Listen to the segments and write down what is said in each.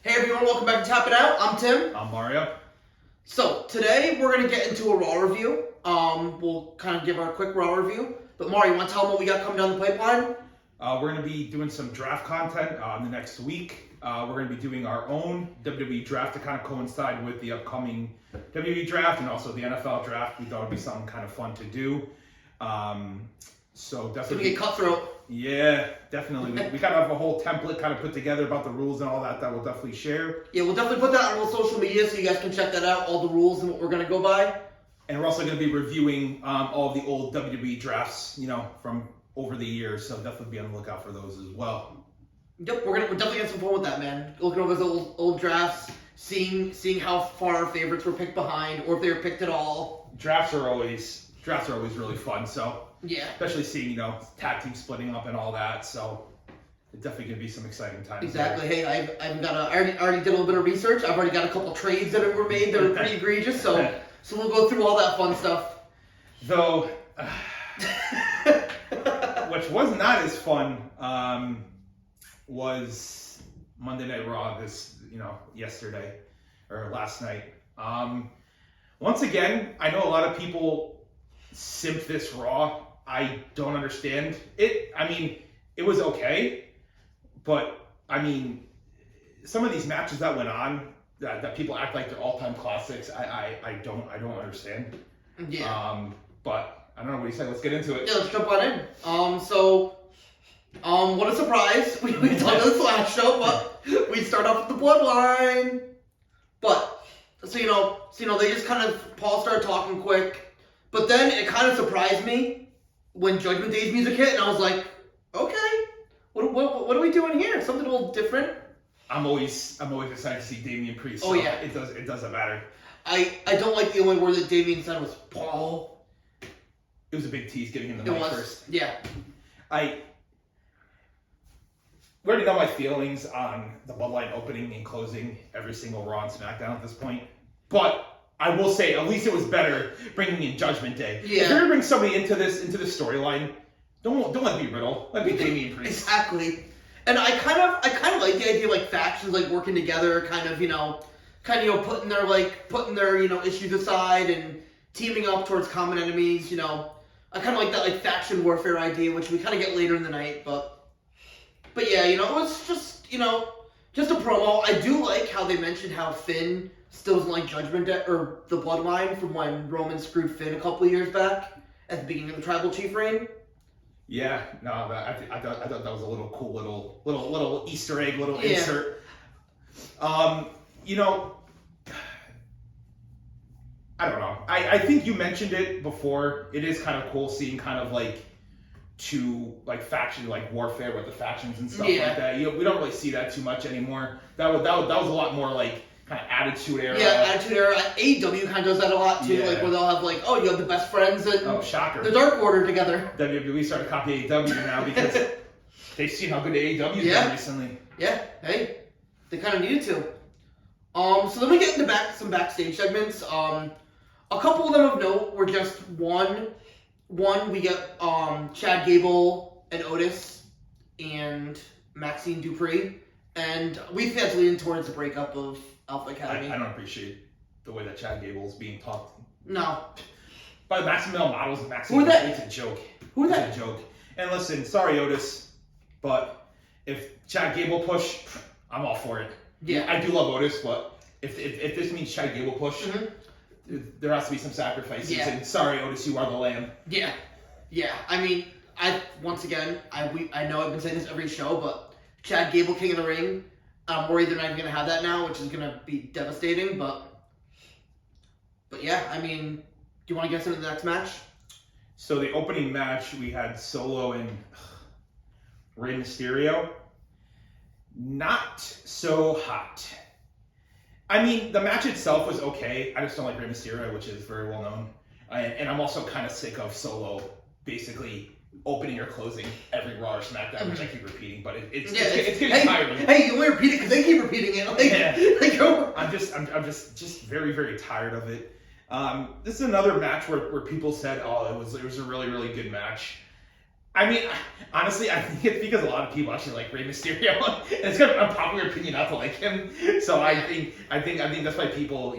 Hey everyone, welcome back to Tappin Out. I'm Tim. I'm Mario. So today we're gonna get into a Raw review. We'll kind of give our quick Raw review. But Mario, you want to tell them what we got coming down the pipeline? We're going to be doing some draft content in the next week. We're going to be doing our own WWE draft to kind of coincide with the upcoming WWE draft and also the NFL draft. We thought it'd be something kind of fun to do. So It's definitely gonna get cutthroat. Yeah, definitely. We kind of have a whole template kind of put together about the rules and all that we'll definitely share. Yeah, we'll definitely put that on all social media so you guys can check that out, all the rules and what we're gonna go by. And we're also going to be reviewing all of the old WWE drafts, from over the years. So definitely be on the lookout for those as well. Yep, we're definitely getting some fun with that, man. Looking over those old drafts, seeing how far our favorites were picked behind, or if they were picked at all. Drafts are always really fun. So yeah, especially seeing tag team splitting up and all that. So it's definitely gonna be some exciting times. Exactly. There. Hey, I already did a little bit of research. I've already got a couple trades that were made that are pretty egregious. So we'll go through all that fun stuff. Though, which was not as fun, was Monday Night Raw yesterday or last night. Once again, I know a lot of people simp this Raw. I don't understand it. I mean, it was okay, but I mean, some of these matches that went on that people act like they're all-time classics. I don't understand. Yeah. But I don't know what you say. Let's get into it. Yeah, let's jump on in. What a surprise. We talked this last show, but we start off with the Bloodline. But so they just kind of Paul started talking quick, but then it kind of surprised me when Judgment Day's music hit, and I was like, okay, what are we doing here? Something a little different. I'm always excited to see Damian Priest. So yeah, it doesn't matter. I don't like the only word that Damian said was Paul. It was a big tease giving him the mic first. Yeah. We already know my feelings on the Bloodline opening and closing every single Raw and SmackDown at this point. But I will say, at least it was better bringing in Judgment Day. Yeah. If you're gonna bring somebody into this storyline, don't let it be Riddle. Let it be Damian Priest. Exactly. And I kind of like the idea of like factions like working together, kind of putting their issues aside and teaming up towards common enemies. I kind of like that like faction warfare idea, which we kind of get later in the night. But yeah, it was just just a promo. I do like how they mentioned how Finn still doesn't like Judgment Day or the Bloodline from when Roman screwed Finn a couple of years back at the beginning of the Tribal Chief reign. Yeah, no, I thought that was a little cool, little Easter egg, little insert. I don't know. I think you mentioned it before. It is kind of cool seeing kind of like two like faction like warfare with the factions and stuff like that. We don't really see that too much anymore. That was a lot more like kind of Attitude Era. Yeah, Attitude Era. AEW kind of does that a lot too, like where they'll have like, you have the best friends and shocker, the Dark Order together. WWE started to copy AEW now because they've seen how good AEW's done recently. Yeah, hey, they kind of needed to. So then we get into some backstage segments. A couple of them of note were just one we get Chad Gable and Otis and Maxine Dupree, and we think that's leading towards the breakup of Alpha Academy. I don't appreciate the way that Chad Gable's being talked. No. By the Maximum Models and Maxine Dupree, it's a joke. Who that? It's a joke. And listen, sorry Otis, but if Chad Gable push, I'm all for it. Yeah. I do love Otis, but if this means Chad Gable push, there has to be some sacrifices. Yeah. And sorry Otis, you are the lamb. Yeah. I mean, I know I've been saying this every show, but Chad Gable, King of the Ring, I'm worried they're not even going to have that now, which is going to be devastating, but yeah, I mean, do you want to get into the next match? So the opening match, we had Solo and Rey Mysterio. Not so hot. I mean, the match itself was okay. I just don't like Rey Mysterio, which is very well known. And I'm also kind of sick of Solo basically opening or closing every Raw or SmackDown, which I keep repeating, but it's getting tiring. Hey, you only repeat it because they keep repeating it. I'm just very, very tired of it. This is another match where people said, "Oh, it was a really, really good match." I mean, honestly, I think it's because a lot of people actually like Rey Mysterio, and it's kind of an unpopular opinion not to like him. So I think that's why people,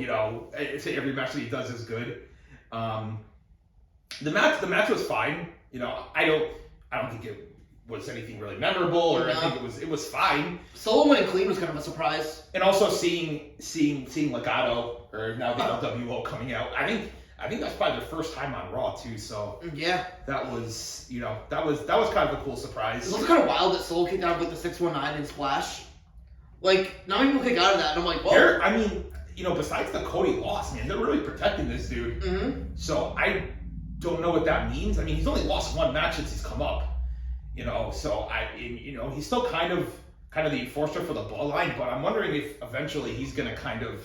say every match that he does is good. The match was fine. I don't think it was anything really memorable, or I think it was fine. Solo winning clean was kind of a surprise. And also seeing Legado, or now the LWO coming out, I think that's probably their first time on Raw too. So yeah, that was that was kind of a cool surprise. It's also kind of wild that Solo kicked out of the 619 and Splash. Like, not many people kick out of that, and I'm like, whoa. I mean, besides the Cody loss, man, they're really protecting this dude. Mm-hmm. So I don't know what that means. I mean, he's only lost one match since he's come up. So he's still kind of the enforcer for the bloodline, but I'm wondering if eventually he's gonna kind of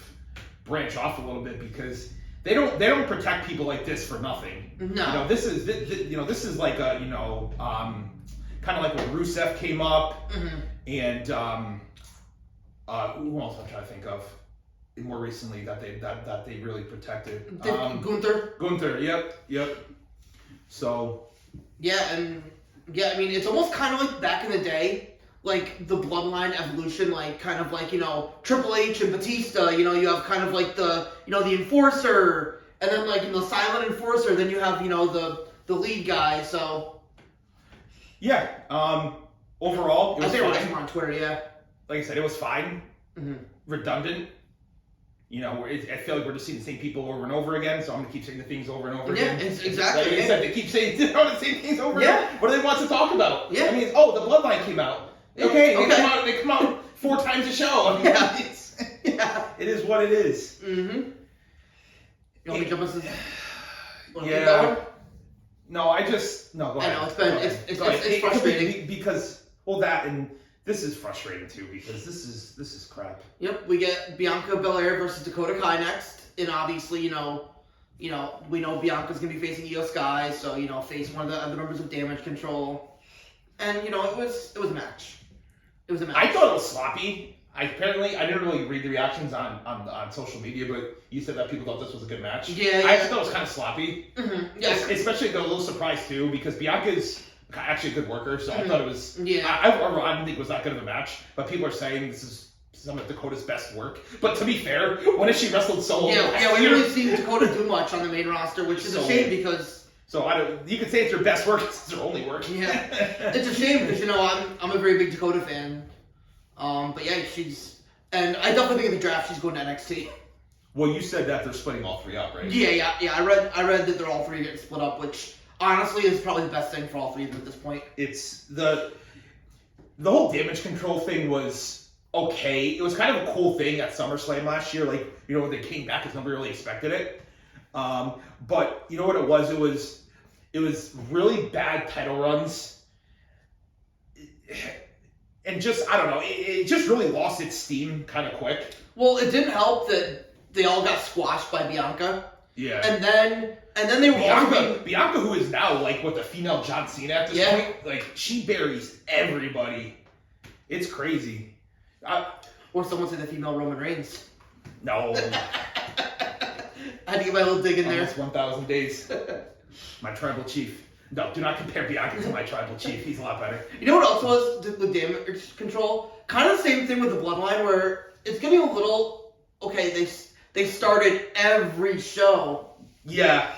branch off a little bit, because they don't protect people like this for nothing. No. This is like a kind of like when Rusev came up, and who else I'm trying to think of more recently that they really protected. Gunther, yep. So I mean, it's almost kind of like back in the day, like the bloodline evolution, like kind of like, Triple H and Batista, you have kind of like the enforcer, and then like, silent enforcer, then you have, the lead guy, so. Yeah, overall, it was fine. I think we're on Twitter, yeah. Like I said, it was fine. Mm-hmm. Redundant. I feel like we're just seeing the same people over and over again, so I'm gonna keep saying the things over and over again. Yeah, exactly. Like I said, they keep saying the same things over and over. What do they want to talk about? Yeah. I mean, the Bloodline came out. Okay. They come out 4 times a show. I mean, it is what it is. Mm-hmm. You want me to jump into this? Yeah. No, go ahead. I know, it's frustrating. Because, this is frustrating too, because this is crap. Yep, we get Bianca Belair versus Dakota Kai next, and obviously, we know Bianca's gonna be facing Io Sky, so face one of the other members of Damage Control, and it was a match. It was a match. I thought it was sloppy. I didn't really read the reactions on social media, but you said that people thought this was a good match. Yeah. I thought it was kind of sloppy. Mm-hmm. Yeah. Especially got a little surprised too, because Bianca's actually a good worker, so I thought it was. Yeah. I didn't think it was that good of a match, but people are saying this is some of Dakota's best work. But to be fair, when has she wrestled solo? We haven't really seen Dakota do much on the main roster, which is a shame because. So you could say it's her best work, it's her only work. Yeah, it's a shame because I'm a very big Dakota fan. But yeah, and I definitely think in the draft she's going to NXT. Well, you said that they're splitting all 3 up, right? Yeah. I read that they're all 3 getting split up, which honestly is probably the best thing for all 3 of them at this point. It's the whole Damage Control thing was okay. It was kind of a cool thing at SummerSlam last year, like when they came back, because nobody really expected it. But you know what it was? It was really bad title runs. And just, I don't know, it just really lost its steam kind of quick. Well, it didn't help that they all got squashed by Bianca. Yeah. And then they were Bianca, who is now like the female John Cena at this point, like she buries everybody. It's crazy. Or someone said the female Roman Reigns. No. I had to get my little dig in there. Almost 1,000 days. My tribal chief. No, do not compare Bianca to my tribal chief. He's a lot better. You know what else was with Damage Control? Kind of the same thing with the Bloodline, where it's getting a little... Okay, they started every show. Yeah.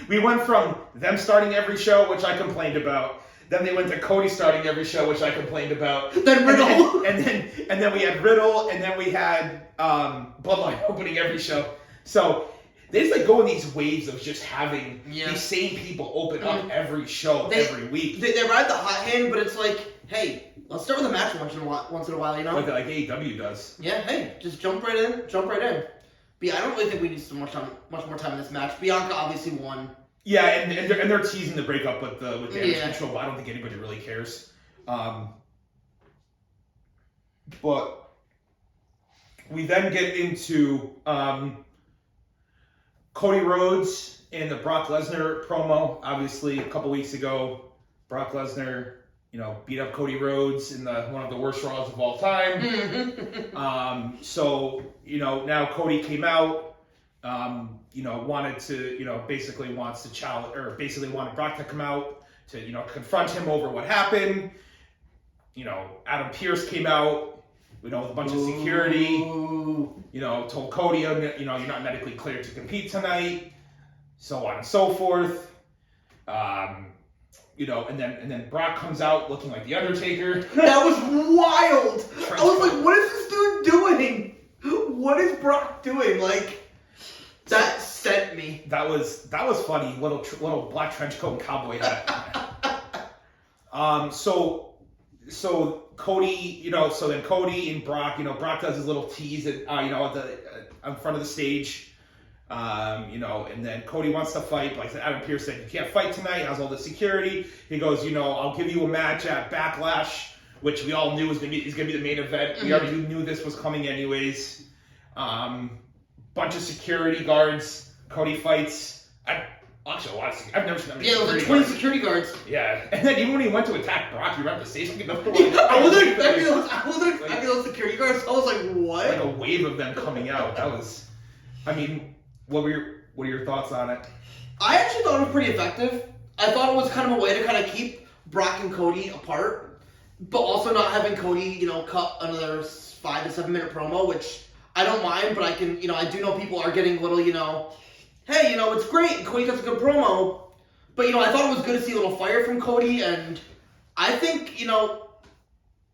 We went from them starting every show, which I complained about. Then they went to Cody starting every show, which I complained about. Then Riddle. And then we had Riddle, and then we had Bloodline opening every show. So... they just go in these waves of just having these same people open up every show every week. They ride the hot hand, but it's like, hey, let's start with a match once in a while, Like AEW does. Yeah, hey, just jump right in. But yeah, I don't really think we need so much more time in this match. Bianca obviously won. Yeah, and they're teasing the breakup with Damage Control, but I don't think anybody really cares. But we then get into Cody Rhodes and the Brock Lesnar promo. Obviously, a couple weeks ago, Brock Lesnar, beat up Cody Rhodes in one of the worst Raws of all time. So now Cody came out, wanted to, basically wants to challenge, or basically wanted Brock to come out confront him over what happened. Adam Pearce came out, with a bunch of security, told Cody, you're not medically cleared to compete tonight, so on and so forth. And then Brock comes out looking like the Undertaker. That was wild. I was like, what is this dude doing? What is Brock doing? Like, that sent me. That was funny. Little black trench coat and cowboy hat. So Cody, so then Cody and Brock, Brock does his little tease at in front of the stage. And then Cody wants to fight, but like Adam Pearce said, you can't fight tonight, has all the security. He goes, I'll give you a match at Backlash, which we all knew is gonna be the main event. We already knew this was coming anyways. Bunch of security guards. Cody fights. I've never seen that many. Yeah, it was like 20 security guards. Yeah, and then even when he went to attack Brock, you remember the station? I wasn't expecting those security guards. I was like, what? Like a wave of them coming out. That was, what were your thoughts on it? I actually thought it was pretty effective. I thought it was kind of a way to kind of keep Brock and Cody apart, but also not having Cody, cut another 5 to 7 minute promo, which I don't mind, but I can, I do know people are getting a little, hey, it's great, Cody does a good promo, but, I thought it was good to see a little fire from Cody, and I think,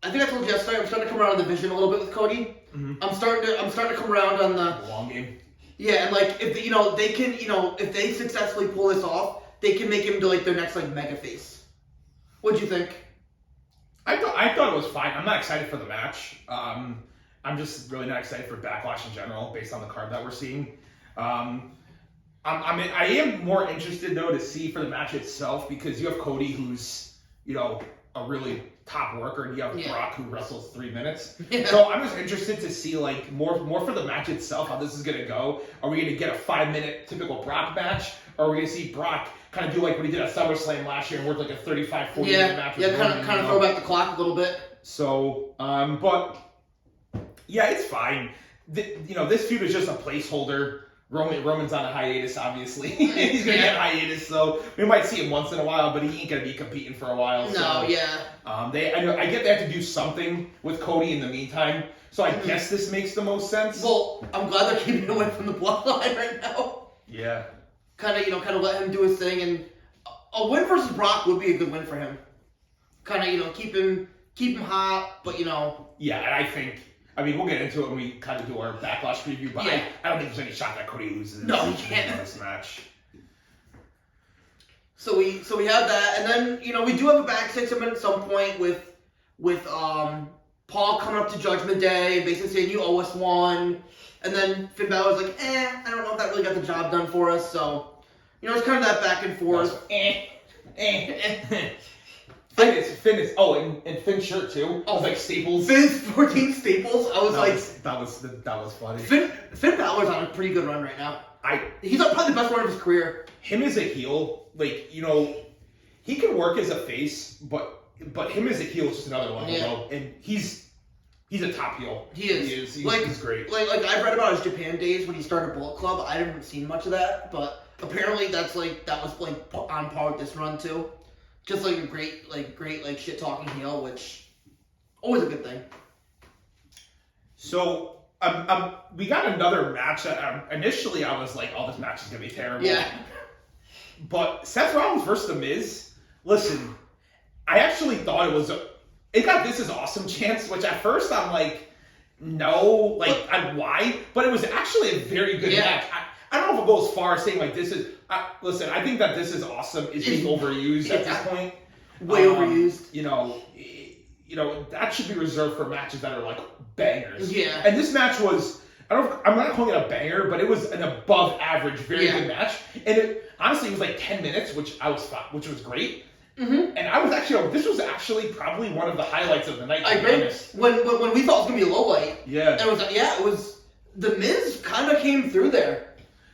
I think I told you yesterday, I'm starting to come around on the vision a little bit with Cody. Mm-hmm. I'm starting to come around on the long game. Yeah, and like if they can, if they successfully pull this off, they can make him to like their next like mega face. What'd you think? I thought it was fine. I'm not excited for the match. I'm just really not excited for Backlash in general, based on the card that we're seeing. I am more interested though to see for the match itself, because you have Cody, who's a really top worker, and you have Brock, who wrestles 3 minutes. Yeah. So I'm just interested to see like more for the match itself, how this is gonna go. Are we gonna get a 5-minute typical Brock match, or are we gonna see Brock kind of do like what he did at SummerSlam last year and work like a 35-40 minute match? Yeah, kind of throw back the clock a little bit. So, but yeah, it's fine. This feud is just a placeholder. Roman's on a hiatus, obviously. He's going to get a hiatus, so we might see him once in a while, but he ain't going to be competing for a while. No, yeah. I get they have to do something with Cody in the meantime, so I guess this makes the most sense. Well, I'm glad they're keeping him away from the bloodline right now. Yeah. Kind of let him do his thing, and a win versus Brock would be a good win for him. Kind of, keep him hot, but Yeah, and I think... we'll get into it when we kind of do our Backlash preview, but I don't think there's any shot that Cody loses. No, he can't in this match. So we have that, and then we do have a backstage segment at some point with Paul coming up to Judgment Day and basically saying you owe us one, and then Finn Balor's like, I don't know if that really got the job done for us. So it's kind of that back and forth. Finn is. Oh, and Finn's shirt too. Oh, like staples. Finn's 14 staples. I was that was funny. Finn Balor's on a pretty good run right now. He's on probably the best run of his career. Him as a heel, he can work as a face, but him as a heel is just another level, though. And he's a top heel. He is. He's great. Like I've read about his Japan days when he started Bullet Club. I haven't seen much of that, but apparently that was on par with this run too. Just like a great shit talking heel, which always a good thing. So we got another match that initially I was like, oh, this match is gonna be terrible. Yeah. But Seth Rollins versus The Miz. Listen, I actually thought it got This Is Awesome chance, which at first I'm like, no, why? But it was actually a very good match. I don't know if it goes far as saying like this is. Listen, I think that This Is Awesome is being overused at this point. Way overused. That should be reserved for matches that are like bangers. Yeah. And this match was. I'm not calling it a banger, but it was an above average, very good match. And it honestly was like 10 minutes, which was great. Mm-hmm. And this was actually probably one of the highlights of the night. I agree. When we thought it was gonna be a low light. Yeah. It was. The Miz kind of came through there.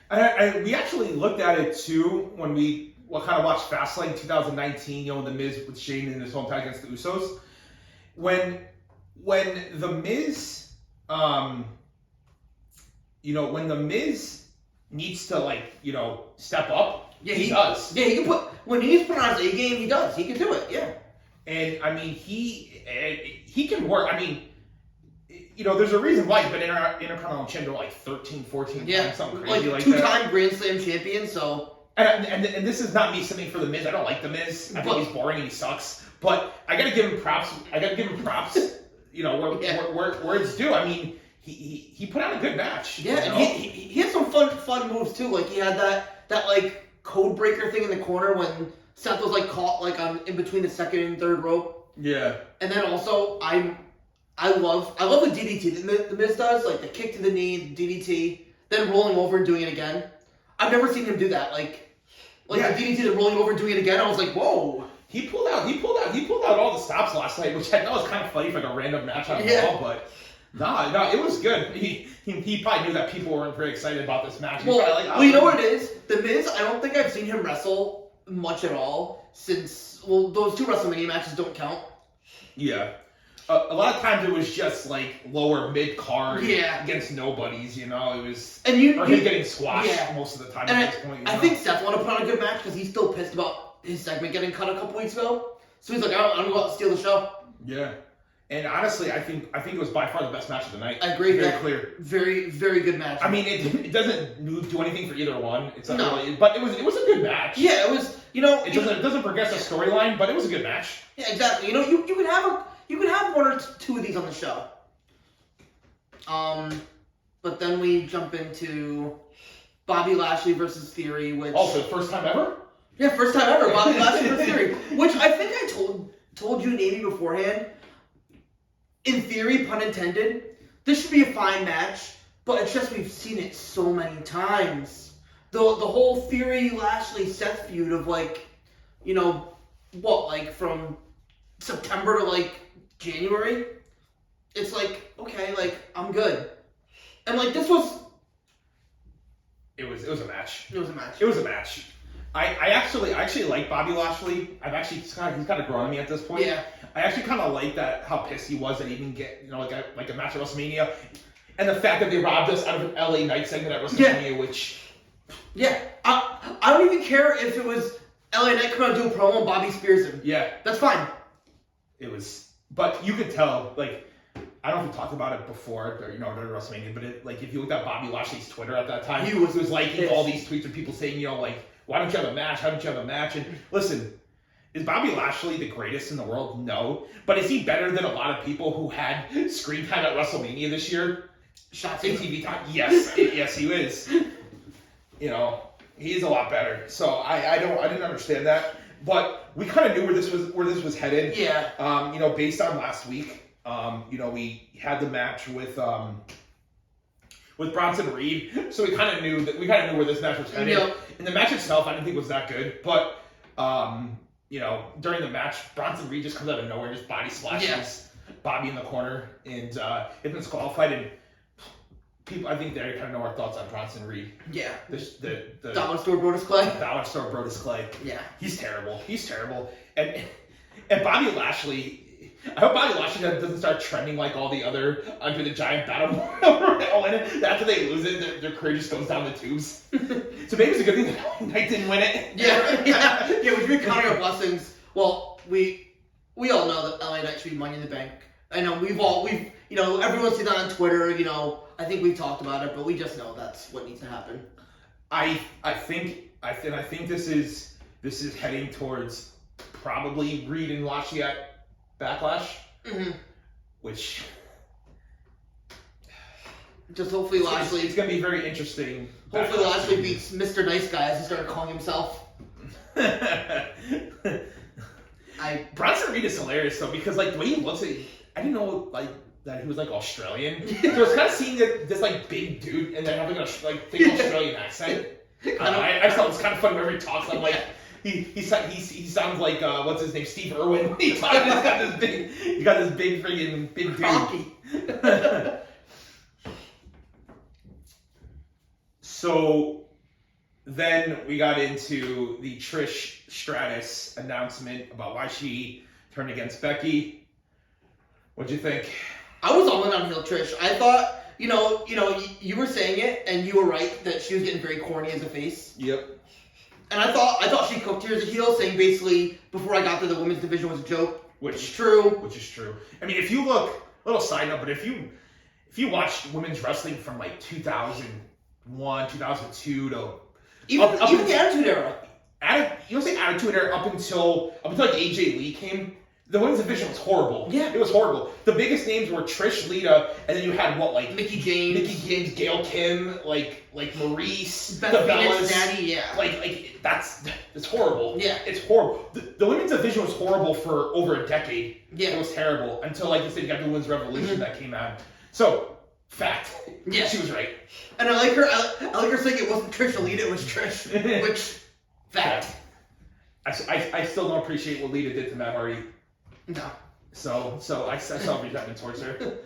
And we actually looked at it too when we kind of watched Fastlane 2019. The Miz with Shane in his hometown against the Usos. When the Miz, when the Miz needs to step up, Yeah, he does. Yeah, he can put when he needs to put on his A game. He does. He can do it. Yeah. And I mean, he can work. I mean, you know, there's a reason why he's been Intercontinental Champion like 13, 14 times, something crazy like that. Two-time Grand Slam champion. So. And this is not me something for the Miz. I don't like the Miz. I think he's boring and he sucks. But I gotta give him props. You know where it's due. I mean, he put on a good match. Yeah, you know? and he had some fun moves too. Like he had that like code breaker thing in the corner when Seth was like caught like on in between the second and third rope. Yeah. And then also I love the DDT that the Miz does, like the kick to the knee, DDT, then rolling over and doing it again. I've never seen him do that. Like the DDT, then rolling over and doing it again. I was like, whoa. He pulled out all the stops last night, which I know was kind of funny for like a random match on Raw, but no, it was good. He probably knew that people weren't very excited about this match. Well, you know what it is? The Miz, I don't think I've seen him wrestle much at all since, those two WrestleMania matches don't count. Yeah. A lot of times it was just like lower mid card against nobodies, you know. It was him getting squashed most of the time at this point. I think Seth wanted to put on a good match because he's still pissed about his segment getting cut a couple weeks ago. So he's like, I'm gonna go out and steal the show. Yeah. And honestly, I think it was by far the best match of the night. I agree. Very clear. Very, very good match. I mean, it doesn't do anything for either one. It's not really, but it was a good match. Yeah, it was. You know, it doesn't progress the storyline, but it was a good match. Yeah, exactly. You know, you could have one or two of these on the show. But then we jump into Bobby Lashley versus Theory, which also first time ever. Yeah, first time ever. Bobby Lashley versus Theory, which I think I told you and Amy beforehand. In theory, pun intended, this should be a fine match, but it's just we've seen it so many times. The whole Theory Lashley Seth feud of like, you know, what, like from September to like January, it's like, okay, like I'm good. And like this was It was a match. It was a match. It was a match. I actually like Bobby Lashley. he's kind of grown on me at this point. Yeah. I actually kind of like that how pissed he was that he didn't get like a match at WrestleMania, and the fact that they robbed us out of an LA Knight segment at WrestleMania, which I don't even care if it was LA Knight coming out and do a promo and Bobby spears him. Yeah, that's fine. It was, but you could tell like. I don't know if we talked about it before, or, during WrestleMania, but if you looked at Bobby Lashley's Twitter at that time, he was liking all these tweets of people saying, like, why don't you have a match? How don't you have a match? And listen, is Bobby Lashley the greatest in the world? No. But is he better than a lot of people who had screen time at WrestleMania this year? Shots in TV time? Yes. Yes, he is. He is a lot better. So I didn't understand that. But we kind of knew where this was headed. Yeah. Based on last week. We had the match with Bronson Reed, so we kind of knew where this match was headed. And the match itself, I didn't think was that good, but during the match, Bronson Reed just comes out of nowhere and just body splashes Bobby in the corner, and it's been disqualified. And people, I think they kind of know our thoughts on Bronson Reed. Yeah. The Dollar Store Brodus Clay. Dollar Store Brodus Clay. Yeah. He's terrible. And Bobby Lashley. I hope Bobby Lashley doesn't start trending like all the other Under the Giant Battle Royal. And after they lose it, their career just goes down the tubes. So maybe it's a good thing that Knight didn't win it. Yeah. We've been counting our blessings. Well, we all know that LA Knight should be Money in the Bank. I know everyone's seen that on Twitter. I think we've talked about it, but we just know that's what needs to happen. I think this is heading towards probably Reed and Lashley at Backlash, which just hopefully Lashley. It's going to be very interesting. Hopefully Lashley beats Mr. Nice Guy as he started calling himself. Bronson Reed is hilarious though because like the way he looks at, I didn't know that he was like Australian. So it's kind of seeing this like big dude and then having a thick Australian accent. I just thought it was kind of funny whenever he talks. I'm like. He sounds like what's his name, Steve Irwin. When he talks, he got this big freaking big dude. So then we got into the Trish Stratus announcement about why she turned against Becky. What'd you think? I was all in on heel Trish. I thought, you were saying it, and you were right that she was getting very corny as a face. Yep. And I thought she cooked here as a heel, saying basically before I got there the women's division was a joke, which is true. Which is true. I mean, if you look, little side note, but if you watch women's wrestling from like 2001, 2002 to even the Attitude Era. You don't say Attitude Era up until like AJ Lee came. The women's division was horrible. Yeah. It was horrible. The biggest names were Trish, Lita, and then you had Mickie James, Gail Kim, like Maurice, Beth the Phoenix, Bellas. Natty, yeah. It's horrible. Yeah. It's horrible. The women's division was horrible for over a decade. Yeah. It was terrible until, like you said, you got the Women's Revolution that came out. So, fact. Yeah. She was right. And I like her saying it wasn't Trish or Lita, it was Trish. Which, fact. I still don't appreciate what Lita did to Matt Hardy. No. So I saw resentment towards her.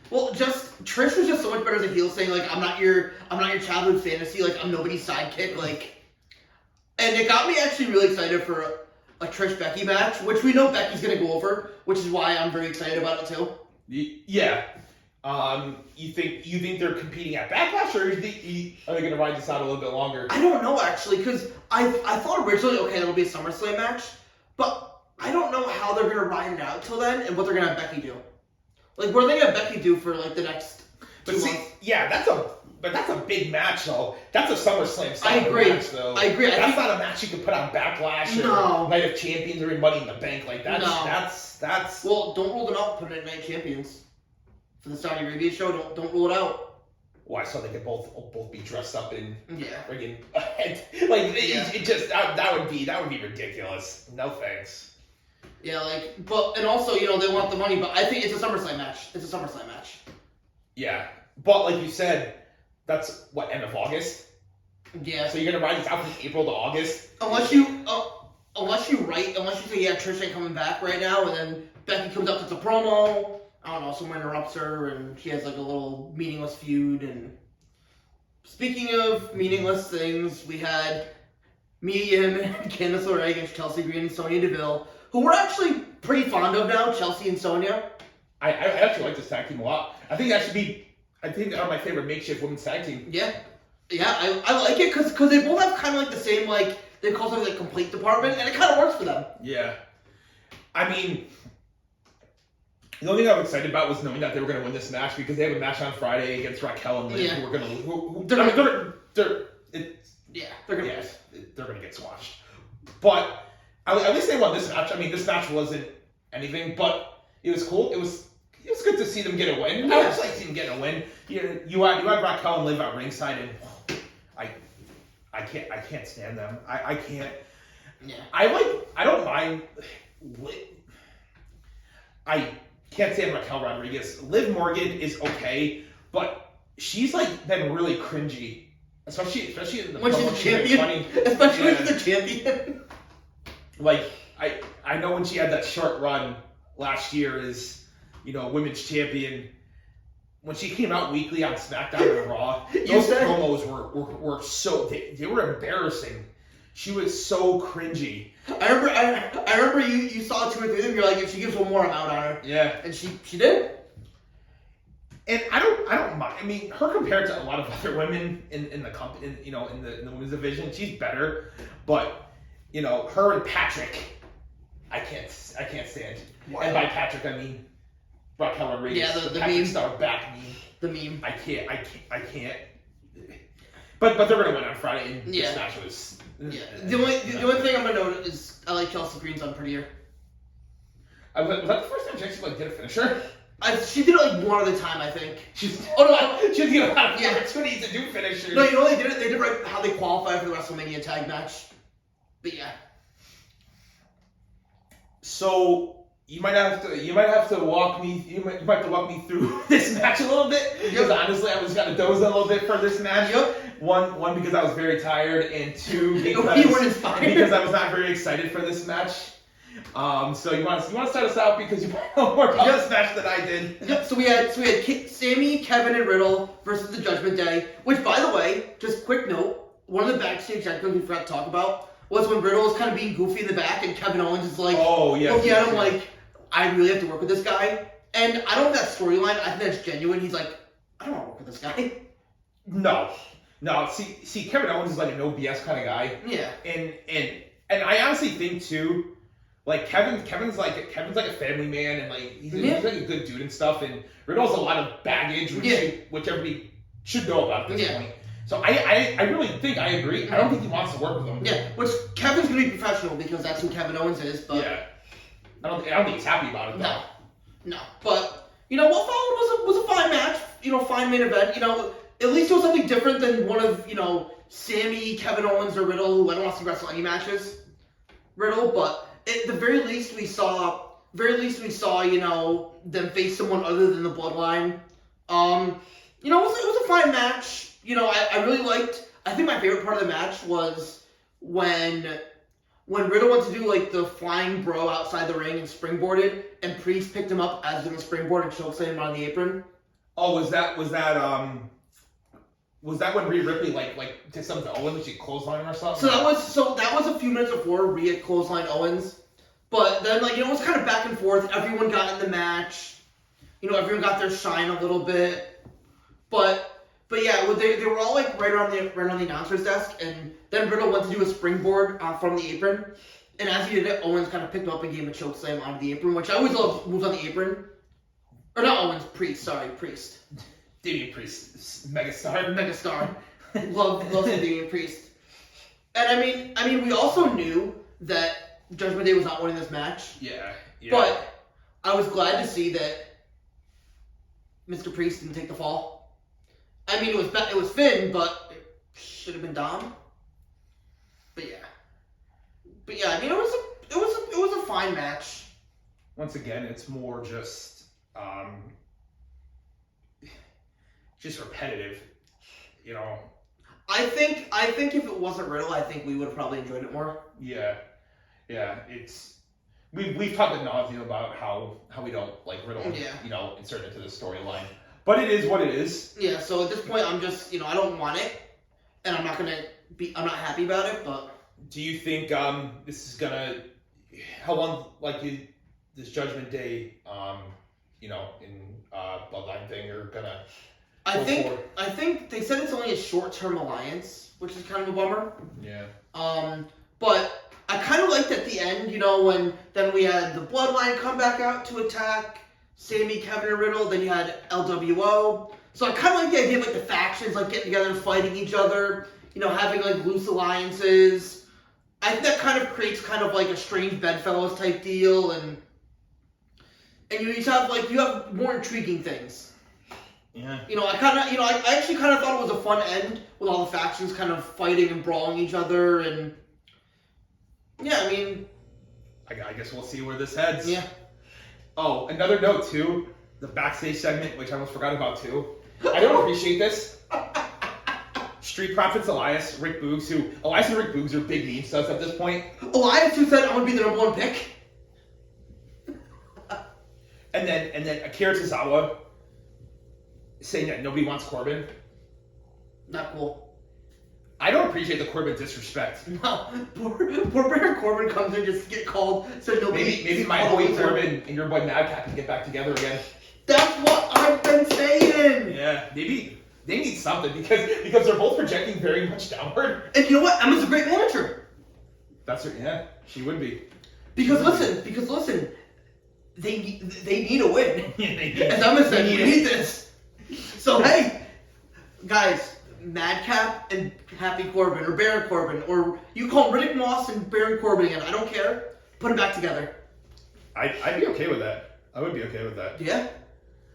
Well, Trish was just so much better as a heel, saying like I'm not your childhood fantasy, like I'm nobody's sidekick, like. And it got me actually really excited for a Trish Becky match, which we know Becky's gonna go over, which is why I'm very excited about it too. Yeah. You think they're competing at Backlash, or are they gonna ride this out a little bit longer? I don't know actually, because I thought originally that'll be a SummerSlam match, but I don't know how they're gonna ride it out till then and what they're gonna have Becky do. Like, what are they gonna have Becky do for like the next 2 months? Yeah, that's a big match though. That's a SummerSlam style match though. I agree. That's not a match you can put on Backlash or Night of Champions or Money in the Bank. Like that's. Well, don't rule them out. Put it at Night of Champions for the Saudi Arabia show. Don't rule it out. Well, I saw they could both be dressed up in friggin' Yeah. that would be ridiculous. No thanks. Yeah, and also, they want the money, but I think it's a SummerSlam match. It's a SummerSlam match. Yeah, but like you said, that's what, end of August? Yeah. So you're gonna ride this out from April to August? Unless you say, yeah, Trish ain't coming back right now, and then Becky comes up with a promo, I don't know, someone interrupts her, and she has like a little meaningless feud, and speaking of meaningless things, we had Mia Yim and Candice LeRae against Chelsea Green and Sonya Deville, who we're actually pretty fond of now, Chelsea and Sonya. I actually like this tag team a lot. I think they're my favorite makeshift women's tag team. Yeah. Yeah, I like it because they both have kind of like the same, like, they call it like complaint department, and it kind of works for them. Yeah. I mean, the only thing I was excited about was knowing that they were going to win this match because they have a match on Friday against Raquel and Liv who are going to lose. They're going to get squashed. But at least they won this match. I mean, this match wasn't anything, but it was cool. It was good to see them get a win. I just like seeing them get a win. You had Raquel and Liv at ringside, and I can't stand them. I can't. Yeah. I don't mind. I can't stand Raquel Rodriguez. Liv Morgan is okay, but she's like been really cringy, especially in the when she's the champion. Especially when she's the champion. Like I know when she had that short run last year as women's champion. When she came out weekly on SmackDown and Raw, those promos were so they were embarrassing. She was so cringy. I remember you saw 2 or 3 of them. You're like, if she gives one more, I'm out on her. Yeah, and she did. And I don't mind. I mean, her compared to a lot of other women in the company, in the women's division, she's better. But her and Patrick, I can't stand. Wow. And by Patrick, I mean Raquel Rodriguez. Yeah, the Patrick meme. Star back meme. The meme. I can't. But they're gonna win on Friday. And this match was. Yeah. The only thing I'm gonna note is I like Chelsea Green's unprettier. Was that the first time Chelsea did a finisher? She did it like one other time, I think. She was getting a lot of opportunities to do finishers. No, they did it. They did right how they qualified for the WrestleMania tag match. But yeah. So you might have to walk me through this match a little bit because honestly I was gonna doze a little bit for this match. Yep. One because I was very tired, and 2 because you weren't inspired. Because I was not very excited for this match. So you want to start us out because you know more about this match than I did. Yep. So we had Sammy, Kevin, and Riddle versus the Judgment Day. Which, by the way, just quick note, one of the backstage segments we forgot to talk about was when Riddle was kind of being goofy in the back, and Kevin Owens is like, looking at him like, I really have to work with this guy. And I don't know that storyline. I think that's genuine. He's like, I don't want to work with this guy. No. No, see, Kevin Owens is like a no BS kind of guy. Yeah. And I honestly think too, like Kevin's like a family man, and like he's like a good dude and stuff. And Riddle has a lot of baggage, which everybody should know about at this point. So I really think I agree. I don't think he wants to work with him. Yeah, which Kevin's gonna be professional because that's who Kevin Owens is. But yeah, I don't think he's happy about it though. No. But what followed was a fine match. Fine main event. At least it was something different than one of Sammy, Kevin Owens, or Riddle, who I don't want to see wrestle any matches. Riddle, but at the very least we saw them face someone other than the Bloodline. It was a fine match. I really liked. I think my favorite part of the match was when Riddle went to do like the flying bro outside the ring and springboarded, and Priest picked him up as doing a springboard and chokeslammed him on the apron. Oh, was that when Rhea Ripley like did something to Owens? She clotheslined him or something? So that was a few minutes before Rhea clotheslined Owens, but then it was kind of back and forth. Everyone got in the match. Everyone got their shine a little bit, but yeah, they were all like right on the announcer's desk, and then Riddle went to do a springboard from the apron, and as he did it, Owens kind of picked him up and gave him a chokeslam onto the apron, which I always love moves on the apron. Or not Owens, Priest. Damian Priest, megastar. love Damian Priest. And I mean, we also knew that Judgment Day was not winning this match. Yeah. But I was glad to see that Mr. Priest didn't take the fall. I mean, it was Finn, but it should have been Dom. But yeah, I mean, it was a fine match. Once again, it's more just repetitive, I think if it wasn't Riddle, I think we would have probably enjoyed it more. Yeah. It's we've talked ad nauseum about how we don't like Riddle, insert into the storyline, but it is what it is. Yeah. So at this point, I'm just I don't want it, and I'm not happy about it. But do you think this is gonna how long this Judgment Day in Bloodline thing are gonna? I think they said it's only a short-term alliance, which is kind of a bummer. Yeah. But I kind of liked at the end, when then we had the Bloodline come back out to attack Sammy, Kevin, and Riddle. Then you had LWO. So I kind of like the idea of the factions getting together and fighting each other. Having loose alliances. I think that kind of creates kind of a strange bedfellows type deal, and you have more intriguing things. Yeah. I actually kind of thought it was a fun end with all the factions kind of fighting and brawling each other, and yeah, I mean, I guess we'll see where this heads. Yeah. Oh, another note too, the backstage segment, which I almost forgot about too. I don't appreciate this. Street Profits Elias, Rick Boogs, Elias and Rick Boogs are big meme studs at this point. Elias, who said I'm gonna be the number one pick. and then Akira Tozawa saying that nobody wants Corbin. Not cool. I don't appreciate the Corbin disrespect. No, poor Baron Corbin comes in just to get called. So maybe my boy Corbin and your boy Madcap can get back together again. That's what I've been saying. Yeah, maybe they need something because they're both projecting very much downward. And you know what? Emma's a great manager. That's her. Yeah, she would be. Because listen, they need a win. Yeah, they need. As Emma said, we need this. So hey, guys, Madcap and Happy Corbin, or Baron Corbin, or you call him Riddick Moss and Baron Corbin again. I don't care. Put them back together. I'd be okay with that. I would be okay with that. Yeah,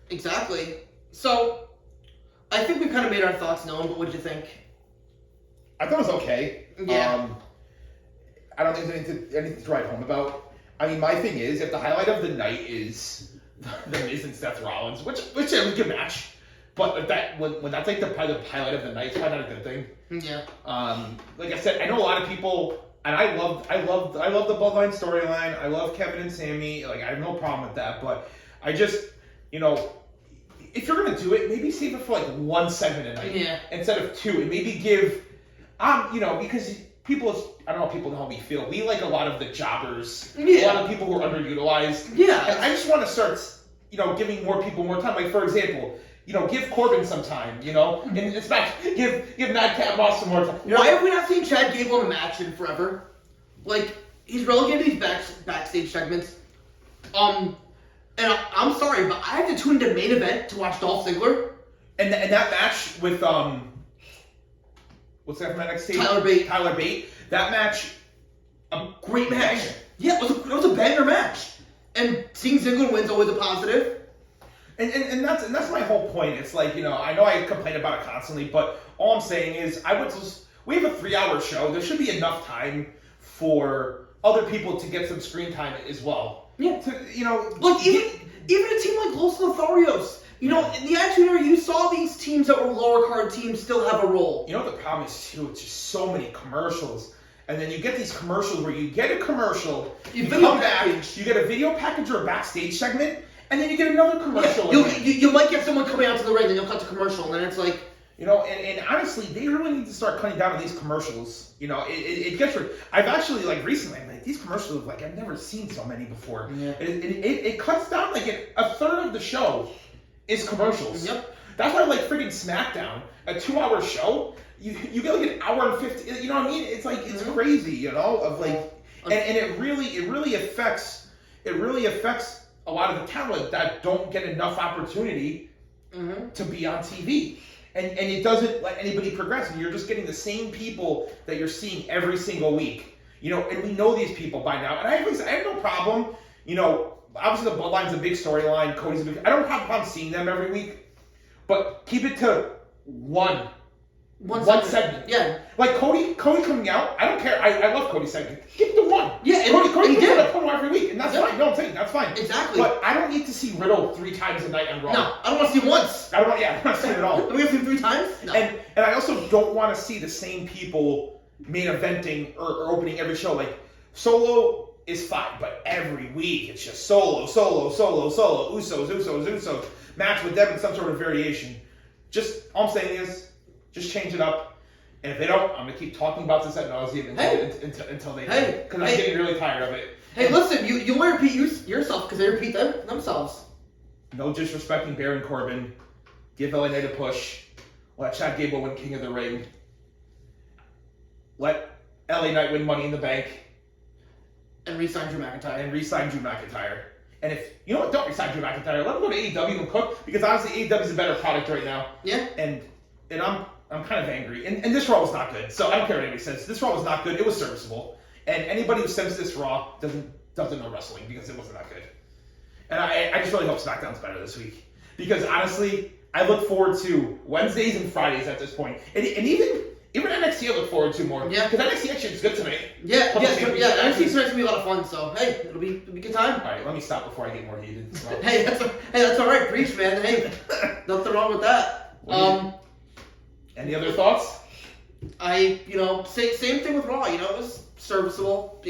exactly. So, I think we kind of made our thoughts known, but what did you think? I thought it was okay. Yeah. I don't think there's anything to write home about. I mean, my thing is, if the highlight of the night is the Miz and Seth Rollins, which is a good match, but when that's the highlight of the night, it's probably not a good thing. Yeah. Like I said, I know a lot of people, and I love the Bloodline storyline. I love Kevin and Sammy. I have no problem with that, but I just, if you're gonna do it, maybe save it for one segment a night instead of two, and maybe give, because people, I don't know if people know how we feel. We like a lot of the jobbers, a lot of people who are underutilized. Yeah. And I just want to start, giving more people more time. For example, give Corbin some time, and it's not give Madcap Moss some more time. Why have we not seen Chad Gable in a match in forever? Like, he's relegated to these backstage segments. And I'm sorry, but I have to tune into Main Event to watch Dolph Ziggler. And that match with what's that from NXT? Tyler Bate. That match, a great match. Yeah, it was a banger match. And seeing Ziggler win's always a positive. And that's my whole point. It's like, I know I complain about it constantly, but all I'm saying is we have a 3-hour show. There should be enough time for other people to get some screen time as well. Yeah. Look, even a team like Los Lotharios, in the Attitude Era, you saw these teams that were lower card teams still have a role. You know what the problem is too? It's just so many commercials. And then you get these commercials where you get a commercial, you come back, you get a video package or a backstage segment, and then you get another commercial. Yeah, you might get someone coming out to the ring, and you'll cut the commercial, and then it's like... and honestly, they really need to start cutting down on these commercials. It gets rid. I've actually, recently, these commercials, I've never seen so many before. Yeah. It cuts down, a third of the show is commercials. Yep. That's why, friggin' SmackDown, a 2-hour show, you get an hour and 50, you know what I mean? It's it's crazy, and it really affects a lot of the talent that don't get enough opportunity to be on TV. And it doesn't let anybody progress, and you're just getting the same people that you're seeing every single week. And we know these people by now. And I have no problem, obviously the Bloodline's a big storyline, Cody's a big... I don't have a problem seeing them every week, but keep it to one segment. Yeah. Cody coming out, I don't care. I love Cody's segment. Keep it to one. Yeah, Cody can put a promo every week, and that's fine. No, I'm saying that's fine. Exactly. But I don't need to see Riddle 3 times a night on Raw. No, I don't want to see him once. I don't want to see it at all. Do we have to see him 3 times? No. And I also don't want to see the same people main eventing or opening every show. Solo is fine, but every week it's just solo, Usos, match with them in some sort of variation. All I'm saying is, just change it up. And if they don't, I'm going to keep talking about this ad nauseum until they do. Because I'm getting really tired of it. Hey, listen, you want to repeat yourself because they repeat themselves. No disrespecting Baron Corbin. Give LA Knight a push. Let Chad Gable win King of the Ring. Let LA Knight win Money in the Bank. And re-sign Drew McIntyre. And if, don't re-sign Drew McIntyre. Let him go to AEW and cook, because honestly, AEW is a better product right now. Yeah. And I'm kind of angry. And this Raw was not good. So I don't care what anybody says. This Raw was not good. It was serviceable. And anybody who says this Raw doesn't know wrestling, because it wasn't that good. And I just really hope SmackDown's better this week. Because honestly, I look forward to Wednesdays and Fridays at this point. And even NXT I look forward to more. Yeah. Because NXT actually is good tonight. Yeah. NXT is going to be a lot of fun, so hey, it'll be a good time. Alright, let me stop before I get more heated. So. Hey, that's alright, preach, man. Hey, nothing wrong with that. Any other thoughts? Same thing with Raw. It was serviceable.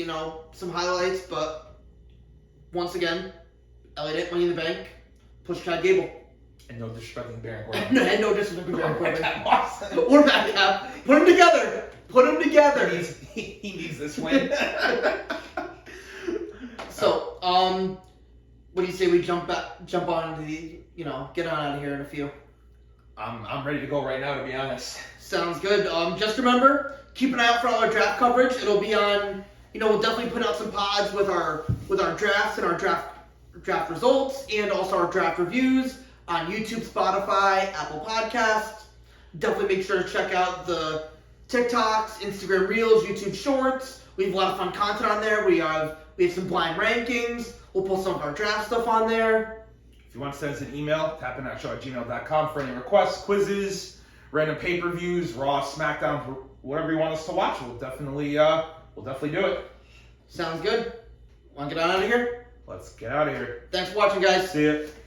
Some highlights, but once again, LA Knight Money in the Bank, push Chad Gable. And no disrespecting Baron Corbin. And no disrespecting Baron Corbin. Or Madcap. Put them together. He needs this win. So, what do you say we jump on into the, get on out of here in a few? I'm ready to go right now, to be honest. Sounds good. Just remember, keep an eye out for all our draft coverage. It'll be on, we'll definitely put out some pods with our drafts and our draft results, and also our draft reviews on YouTube, Spotify, Apple Podcasts. Definitely make sure to check out the TikToks, Instagram Reels, YouTube Shorts. We have a lot of fun content on there. We have some blind rankings. We'll post some of our draft stuff on there. If you want to send us an email, tappin@show@gmail.com for any requests, quizzes, random pay-per-views, Raw, SmackDown, whatever you want us to watch. We'll definitely do it. Sounds good. Want to get on out of here? Let's get out of here. Thanks for watching, guys. See ya.